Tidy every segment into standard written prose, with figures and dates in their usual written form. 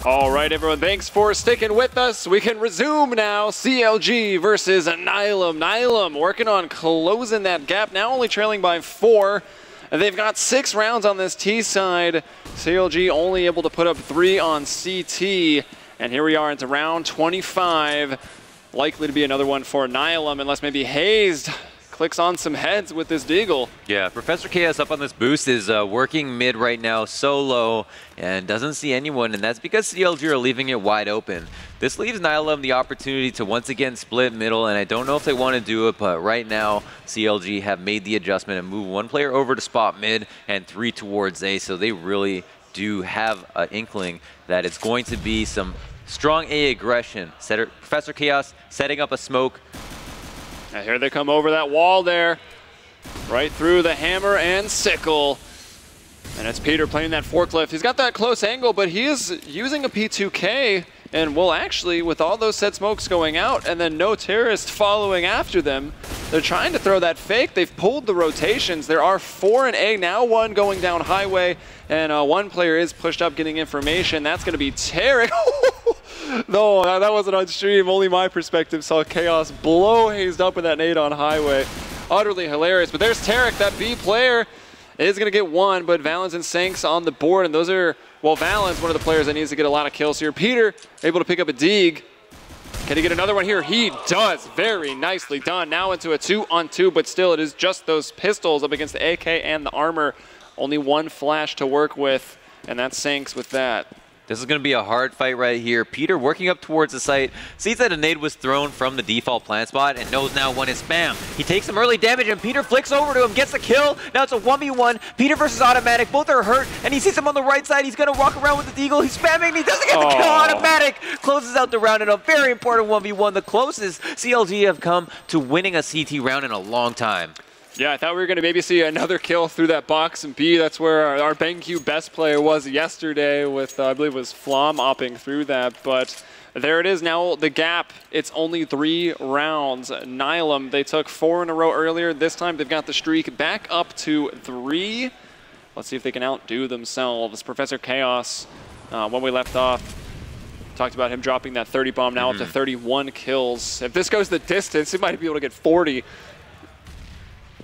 All right, everyone, thanks for sticking with us. We can resume now. CLG versus Nihilum. Nihilum working on closing that gap, now only trailing by 4. They've got 6 rounds on this T side. CLG only able to put up 3 on CT. And here we are into round 25. Likely to be another one for Nihilum, unless maybe Hazed clicks on some heads with this Deagle. Yeah, Professor Chaos up on this boost is working mid right now solo and doesn't see anyone, and that's because CLG are leaving it wide open. This leaves Nihilum the opportunity to once again split middle, and I don't know if they want to do it, but right now CLG have made the adjustment and moved 1 player over to spot mid and 3 towards A, so they really do have an inkling that it's going to be some strong A aggression. Professor Chaos setting up a smoke. And here they come over that wall there, right through the hammer and sickle. And it's Peter playing that forklift. He's got that close angle, but he is using a P2K, and will actually, with all those set smokes going out and then no terrorist following after them, they're trying to throw that fake. They've pulled the rotations. There are 4 in A, now 1 going down highway, and 1 player is pushed up getting information. That's going to be Tarek. No, that wasn't on stream. Only my perspective saw Chaos blow Hazed up with that nade on highway. Utterly hilarious. But there's Tarek, that B player is going to get 1, but Valens and Sanks on the board, and those are, well, Valens, one of the players that needs to get a lot of kills here. Peter able to pick up a Deeg. Can he get another one here? He does. Very nicely done. Now into a 2-on-2, but still it is just those pistols up against the AK and the armor. Only 1 flash to work with, and that's Sanks with that. This is going to be a hard fight right here. Peter working up towards the site, sees that a nade was thrown from the default plant spot and knows now when it's spam. He takes some early damage and Peter flicks over to him, gets the kill. Now it's a 1v1. Peter versus Automatic, both are hurt, and he sees him on the right side. He's going to walk around with the Deagle. He's spamming, he doesn't get the kill. Automatic closes out the round in a very important 1v1. The closest CLG have come to winning a CT round in a long time. Yeah, I thought we were going to maybe see another kill through that box in B. That's where our BenQ best player was yesterday with, I believe it was Flom opping through that. But there it is now, the gap. It's only 3 rounds. Nihilum, they took 4 in a row earlier. This time they've got the streak back up to 3. Let's see if they can outdo themselves. Professor Chaos, when we left off, talked about him dropping that 30 bomb, now up to 31 kills. If this goes the distance, he might be able to get 40.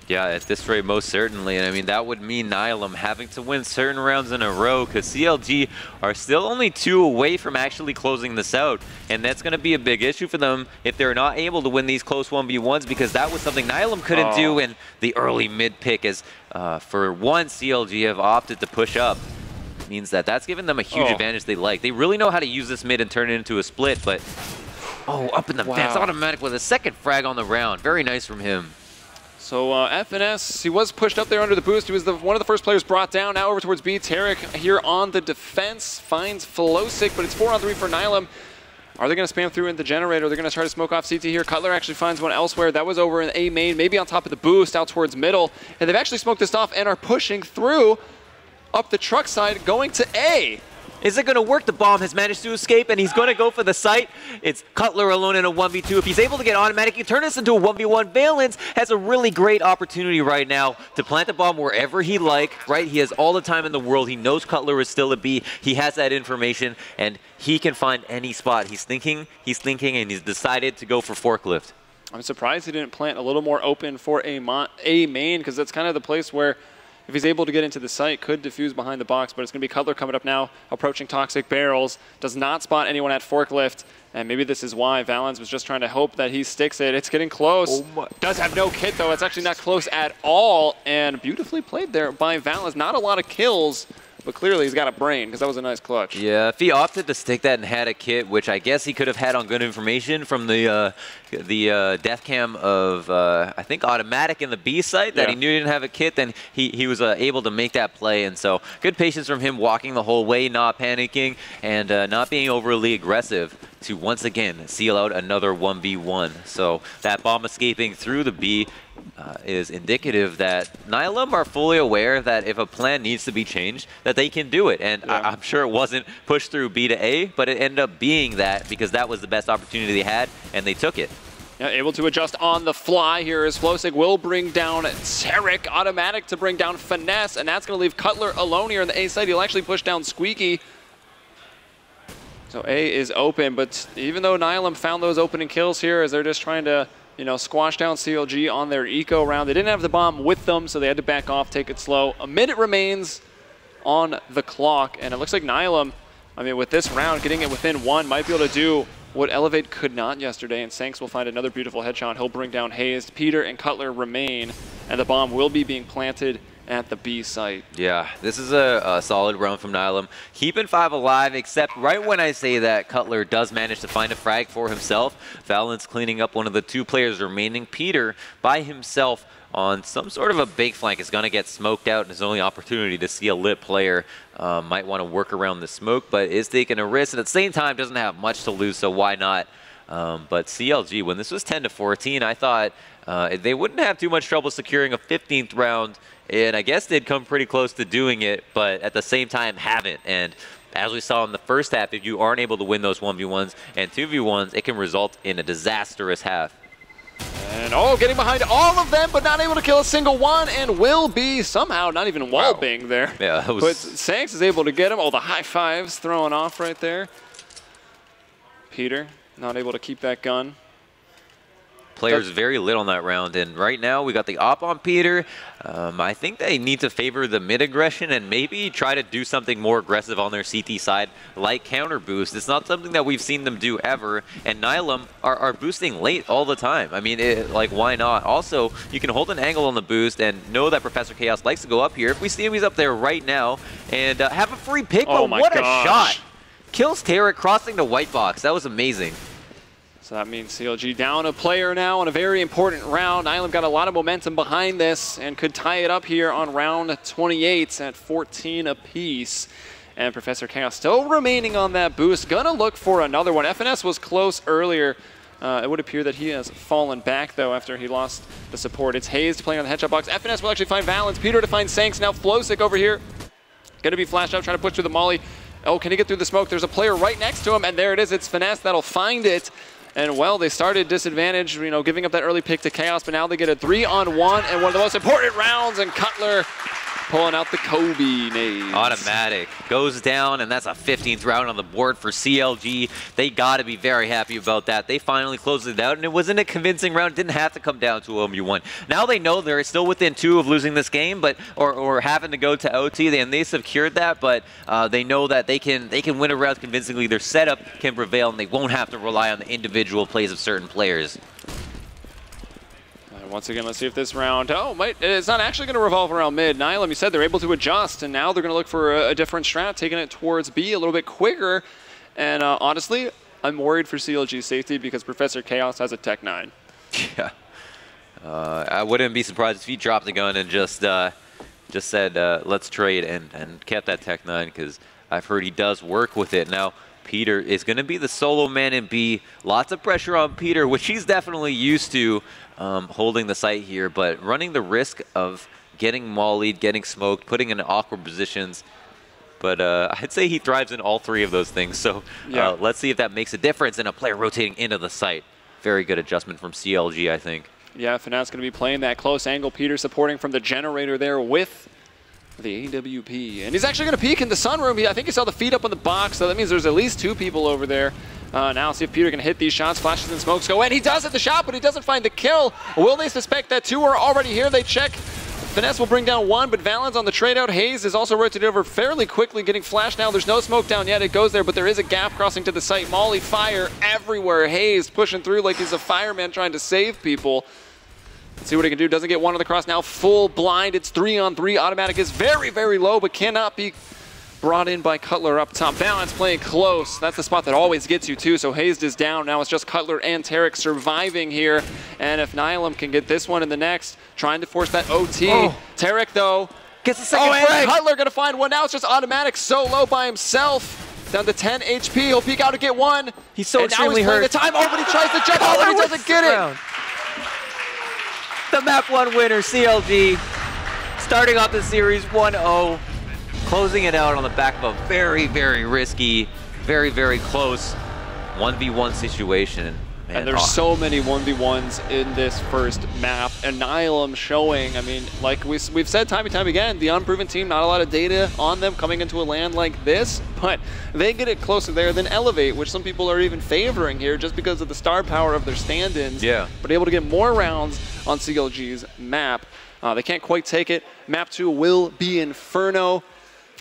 Yeah, at this rate, most certainly. And I mean, that would mean Nihilum having to win certain rounds in a row because CLG are still only 2 away from actually closing this out. And that's going to be a big issue for them if they're not able to win these close 1v1s, because that was something Nihilum couldn't do in the early mid pick, as for one, CLG have opted to push up. It means that that's given them a huge advantage they like. They really know how to use this mid and turn it into a split, but up in the fence, Automatic with a 2nd frag on the round. Very nice from him. So FNS, he was pushed up there under the boost. He was one of the first players brought down. Now over towards B. Tarek here on the defense finds Flosic, but it's 4-on-3 for Nihilum. Are they going to spam through in the generator? They're going to try to smoke off CT here. Cutler actually finds one elsewhere. That was over in A main, maybe on top of the boost out towards middle. And they've actually smoked this off and are pushing through up the truck side, going to A. Is it going to work? The bomb has managed to escape, and he's going to go for the site. It's Cutler alone in a 1v2. If he's able to get Automatic, he turn this into a 1v1. Valens has a really great opportunity right now to plant the bomb wherever he like, right? He has all the time in the world. He knows Cutler is still a B. He has that information, and he can find any spot. He's thinking, and he's decided to go for forklift. I'm surprised he didn't plant a little more open for A main, because that's kind of the place where, if he's able to get into the site, could defuse behind the box, but it's going to be Cutler coming up now, approaching Toxic Barrels, does not spot anyone at forklift, and maybe this is why Valens was just trying to hope that he sticks it. It's getting close. Does have no kit, though. It's actually not close at all, and beautifully played there by Valens. Not a lot of kills, but clearly he's got a brain, because that was a nice clutch. Yeah, if he opted to stick that and had a kit, which I guess he could have had on good information from the death cam of, I think, Automatic in the B site, that he knew he didn't have a kit, then he was able to make that play. And so good patience from him, walking the whole way, not panicking, and not being overly aggressive to once again seal out another 1v1. So that bomb escaping through the B is indicative that Nihilum are fully aware that if a plan needs to be changed, that they can do it. And I'm sure it wasn't pushed through B to A, but it ended up being that because that was the best opportunity they had, and they took it. Yeah, able to adjust on the fly here as Flosic will bring down Tarek. Automatic to bring down Finesse, and that's going to leave Cutler alone here in the A side. He'll actually push down Squeaky. So A is open, but even though Nihilum found those opening kills here as they're just trying to, you know, squash down CLG on their eco round, they didn't have the bomb with them, so they had to back off, take it slow. A minute remains on the clock, and it looks like Nihilum, I mean, with this round, getting it within one, might be able to do what Elevate could not yesterday, and Sanks will find another beautiful headshot. He'll bring down Hazed. Peter and Cutler remain, and the bomb will be being planted at the B site. Yeah, this is a solid round from Nihilum. Keeping 5 alive, except right when I say that, Cutler does manage to find a frag for himself. Valent's cleaning up one of the 2 players remaining. Peter, by himself, on some sort of a big flank, is going to get smoked out, and his only opportunity to see a lit player might want to work around the smoke, but is taking a risk, and at the same time doesn't have much to lose, so why not? But CLG, when this was 10-14, I thought they wouldn't have too much trouble securing a 15th round, and I guess they'd come pretty close to doing it, but at the same time haven't. And as we saw in the first half, if you aren't able to win those 1v1s and 2v1s, it can result in a disastrous half. And getting behind all of them, but not able to kill a single one, and will be somehow not even wall-bang there. Yeah, that was... But Sanks is able to get him. The high fives throwing off right there. Peter not able to keep that gun. Players very lit on that round, and right now we got the op on Peter. I think they need to favor the mid aggression and maybe try to do something more aggressive on their CT side, like counter boost. It's not something that we've seen them do ever, and Nihilum are boosting late all the time. I mean, like, why not? Also, you can hold an angle on the boost and know that Professor Chaos likes to go up here. If we see him, he's up there right now, and have a free pick. Oh my what gosh. a shot! Kills Tarek crossing the white box. That was amazing. So that means CLG down a player now on a very important round. Nihilum got a lot of momentum behind this and could tie it up here on round 28 at 14 apiece. And Professor Chaos still remaining on that boost. Gonna look for another one. FNS was close earlier. It would appear that he has fallen back, though, after he lost the support. It's Hazed playing on the headshot box. FNS will actually find Valence. Peter to find Sanks. Now Flowsick over here. Gonna be flashed out, trying to push through the molly. Can he get through the smoke? There's a player right next to him, and there it is. It's Finesse that'll find it. And, well, they started disadvantage, you know, giving up that early pick to Chaos, but now they get a 3-on-1 and one of the most important rounds, and Cutler pulling out the Kobe nades. Automatic. Goes down, and that's a 15th round on the board for CLG. They got to be very happy about that. They finally closed it out, and it wasn't a convincing round. Didn't have to come down to a 1v1. Now they know they're still within 2 of losing this game, but or having to go to OT, and they secured that, but they know that they can win a round convincingly. Their setup can prevail, and they won't have to rely on the individual plays of certain players. Once again, let's see if this round, it's not actually going to revolve around mid. Nihilum, you said they're able to adjust, and now they're going to look for a different strat, taking it towards B a little bit quicker. And honestly, I'm worried for CLG's safety because Professor Chaos has a Tech 9. Yeah. I wouldn't be surprised if he dropped the gun and just said, let's trade, and kept that Tech 9, because I've heard he does work with it. Now, Peter is going to be the solo man in B. Lots of pressure on Peter, which he's definitely used to, holding the site here, but running the risk of getting mollied, getting smoked, putting in awkward positions. But I'd say he thrives in all 3 of those things. So yeah. Let's see if that makes a difference in a player rotating into the site. Very good adjustment from CLG, I think. Yeah, Finesse going to be playing that close angle. Peter supporting from the generator there with the AWP. And he's actually going to peek in the sunroom. I think he saw the feed up on the box, so that means there's at least 2 people over there. Now see if Peter can hit these shots. Flashes and smokes go in. He does hit the shot, but he doesn't find the kill. Will they suspect that 2 are already here? They check. Finesse will bring down 1, but Valens on the trade out. Hayes is also rotated over fairly quickly, getting flashed now. There's no smoke down yet. It goes there, but there is a gap crossing to the site. Molly fire everywhere. Hayes pushing through like he's a fireman trying to save people. Let's see what he can do. Doesn't get one on the cross now. Full blind. It's 3-on-3. Automatic is very, very low, but cannot be brought in by Cutler up top. Valence playing close. That's the spot that always gets you too. So Hazed is down. Now it's just Cutler and Tarek surviving here. And if Nihilum can get this one in the next, trying to force that OT. Tarek though gets the second frag. Cutler gonna find one. Now it's just Automatic so low by himself. Down to 10 HP. He'll peek out to get one. He's so extremely hurt. The time over, but he tries to jump over. He doesn't get it. The map 1 winner, CLG, starting off the series 1-0. Closing it out on the back of a very, very risky, very, very close 1v1 situation. Man, and there's so many 1v1s in this first map, and Nihilum showing, I mean, like we've said time and time again, the unproven team, not a lot of data on them coming into a land like this, but they get it closer there than Elevate, which some people are even favoring here just because of the star power of their stand-ins, but able to get more rounds on CLG's map. They can't quite take it. Map 2 will be Inferno.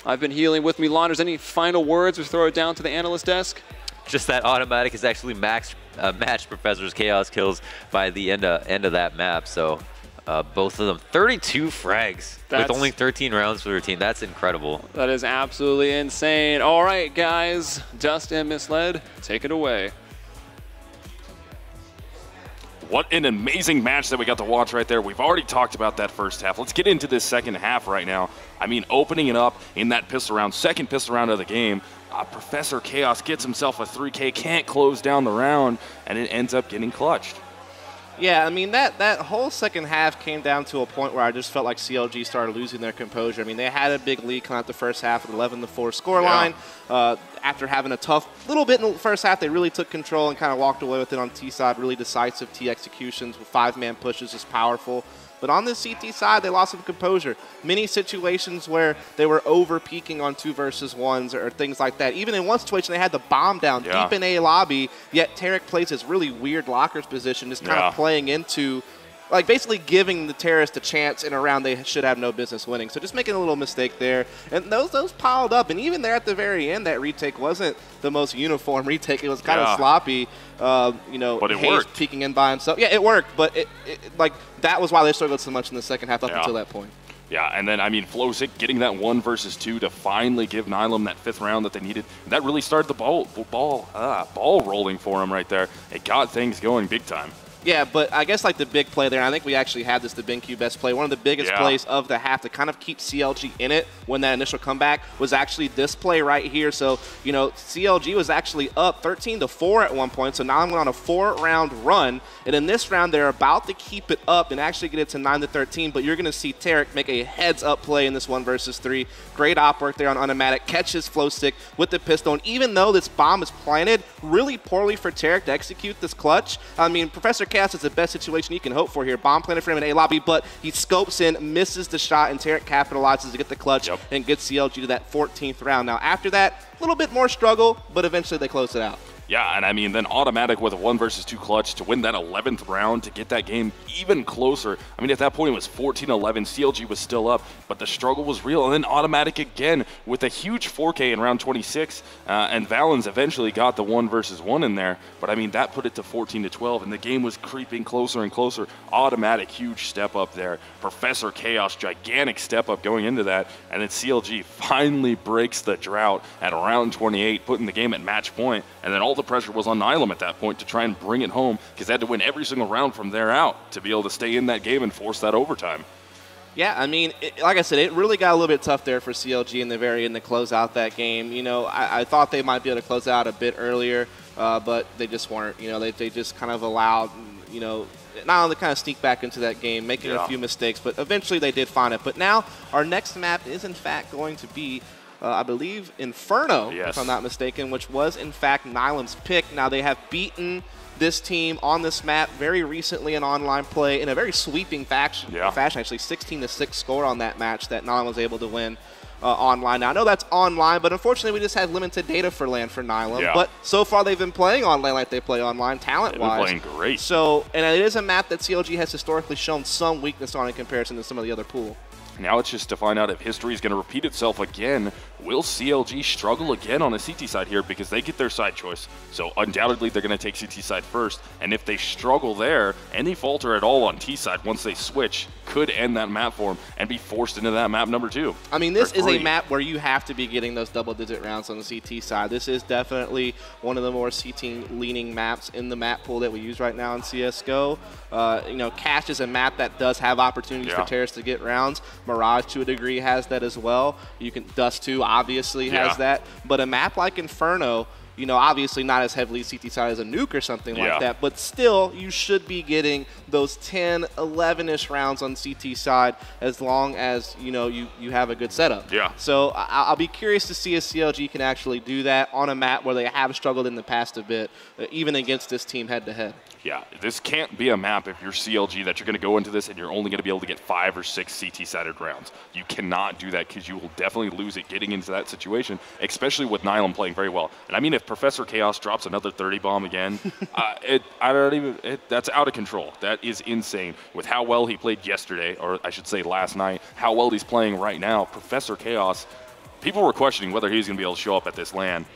I've been healing with me. Launders, any final words? We throw it down to the analyst desk. Just that Automatic has actually matched Professor's Chaos kills by the end of that map. So both of them, 32 frags with only 13 rounds for their team. That's incredible. That is absolutely insane. All right, guys. Dust and Misled, take it away. What an amazing match that we got to watch right there. We've already talked about that first half. Let's get into this second half right now. I mean, opening it up in that pistol round, second pistol round of the game, Professor Chaos gets himself a 3K, can't close down the round, and it ends up getting clutched. Yeah, I mean, that whole second half came down to a point where I just felt like CLG started losing their composure. I mean, they had a big lead coming out the first half with 11-4 scoreline. After having a tough little bit in the first half, they really took control and kind of walked away with it on T side. Really decisive T executions with 5-man pushes is powerful. But on the CT side, they lost some composure. Many situations where they were over-peaking on 2 versus 1s or things like that. Even in one situation, they had the bomb down deep in A lobby, yet Tarek plays this really weird lockers position, just kind of playing into, like, basically giving the terrorists a chance in a round they should have no business winning. So just making a little mistake there. And those piled up. And even there at the very end, that retake wasn't the most uniform retake. It was kind of sloppy. You know, but it worked. Peeking in by himself. Yeah, it worked. But like, that was why they struggled so much in the second half up until that point. Yeah, and then, I mean, Flowsick getting that 1 versus 2 to finally give Nihilum that 5th round that they needed. That really started the ball rolling for him right there. It got things going big time. Yeah, but I guess like the big play there, and I think we actually had this, the BenQ best play. One of the biggest plays of the half to kind of keep CLG in it when that initial comeback was actually this play right here. So, you know, CLG was actually up 13-4 at one point. So now I'm on a 4-round run. And in this round, they're about to keep it up and actually get it to 9-13. But you're going to see Tarek make a heads-up play in this 1 versus 3. Great op work there on Automatic. Catches Flowstick with the pistol. And even though this bomb is planted really poorly for Tarek to execute this clutch, I mean, Professor Chaos is the best situation you can hope for here. Bomb planted for him in A lobby, but he scopes in, misses the shot, and Tarek capitalizes to get the clutch and gets CLG to that 14th round. Now, after that, a little bit more struggle, but eventually they close it out. Yeah, and I mean, then Automatic with a 1 versus 2 clutch to win that 11th round to get that game even closer. I mean, at that point, it was 14-11. CLG was still up, but the struggle was real. And then Automatic again with a huge 4K in round 26. And Valens eventually got the 1 versus 1 in there. But I mean, that put it to 14-12, and the game was creeping closer and closer. Automatic, huge step up there. Professor Chaos, gigantic step up going into that. And then CLG finally breaks the drought at round 28, putting the game at match point. And then all the pressure was on Nihilum at that point to try and bring it home because they had to win every single round from there out to be able to stay in that game and force that overtime. Yeah, I mean, like I said, it really got a little bit tough there for CLG in the very end to close out that game. You know, I thought they might be able to close out a bit earlier, but they just weren't. You know, they just kind of allowed, you know, not only kind of sneak back into that game, making a few mistakes, but eventually they did find it. But now our next map is, in fact, going to be I believe Inferno, if I'm not mistaken, which was in fact Nihilum's pick. Now they have beaten this team on this map very recently in online play in a very sweeping fashion. Actually, 16-6 score on that match that Nihilum was able to win online. Now I know that's online, but unfortunately we just had limited data for LAN for Nihilum. But so far they've been playing on LAN like they play online, talent-wise. They've been playing great. So, and it is a map that CLG has historically shown some weakness on in comparison to some of the other pool. Now it's just to find out if history is going to repeat itself again. Will CLG struggle again on the CT side here because they get their side choice? So undoubtedly they're going to take CT side first. And if they struggle there, any falter at all on T side once they switch could end that map for them and be forced into that map number 2. I mean, this is a map where you have to be getting those double-digit rounds on the CT side. This is definitely one of the more CT-leaning maps in the map pool that we use right now in CSGO. You know, Cash is a map that does have opportunities for terrorists to get rounds. Mirage, to a degree, has that as well. You can Dust 2 obviously has that. But a map like Inferno, You know, obviously not as heavily CT side as a nuke or something like that, but still, you should be getting those 10, 11-ish rounds on CT side as long as, you know, you have a good setup. Yeah. So I'll be curious to see if CLG can actually do that on a map where they have struggled in the past a bit, even against this team head-to-head. Yeah, this can't be a map if you're CLG that you're going to go into this and you're only going to be able to get 5 or 6 CT-sided rounds. You cannot do that because you will definitely lose it getting into that situation, especially with Nihilum playing very well. And I mean, if Professor Chaos drops another 30 bomb again, that's out of control. That is insane. With how well he played yesterday, or I should say last night, how well he's playing right now, Professor Chaos, people were questioning whether he's going to be able to show up at this LAN.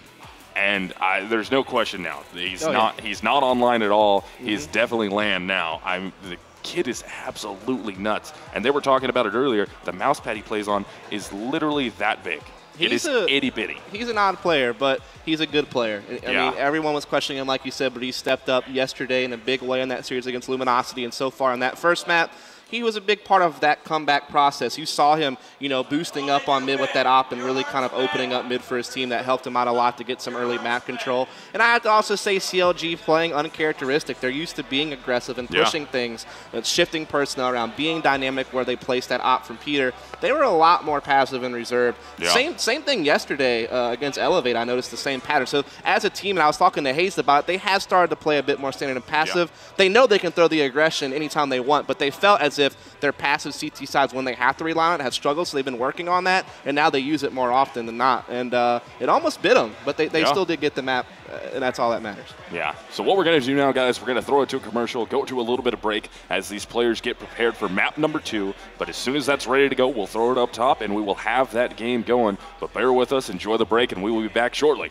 And there's no question now. He's not online at all. He's definitely LAN now. The kid is absolutely nuts. And they were talking about it earlier. The mouse pad he plays on is literally that big. It is itty-bitty. He's an odd player, but he's a good player. I mean, everyone was questioning him, like you said, but he stepped up yesterday in a big way in that series against Luminosity. And so far in that first map, he was a big part of that comeback process. You saw him, you know, boosting up on mid with that op and really kind of opening up mid for his team. That helped him out a lot to get some early map control. And I have to also say CLG playing uncharacteristic. They're used to being aggressive and pushing things, shifting personnel around, being dynamic where they placed that op from Peter. They were a lot more passive and reserved. Same thing yesterday against Elevate. I noticed the same pattern. So as a team, and I was talking to Hayes about it, they have started to play a bit more standard and passive. They know they can throw the aggression anytime they want, but they felt as if their passive CT sides, when they have to rely on it, have struggled, so they've been working on that, and now they use it more often than not. And it almost bit them, but they still did get the map, and that's all that matters. Yeah. So what we're going to do now, guys, we're going to throw it to a commercial, go to a little bit of break as these players get prepared for map number 2. But as soon as that's ready to go, we'll throw it up top, and we will have that game going. But bear with us, enjoy the break, and we will be back shortly.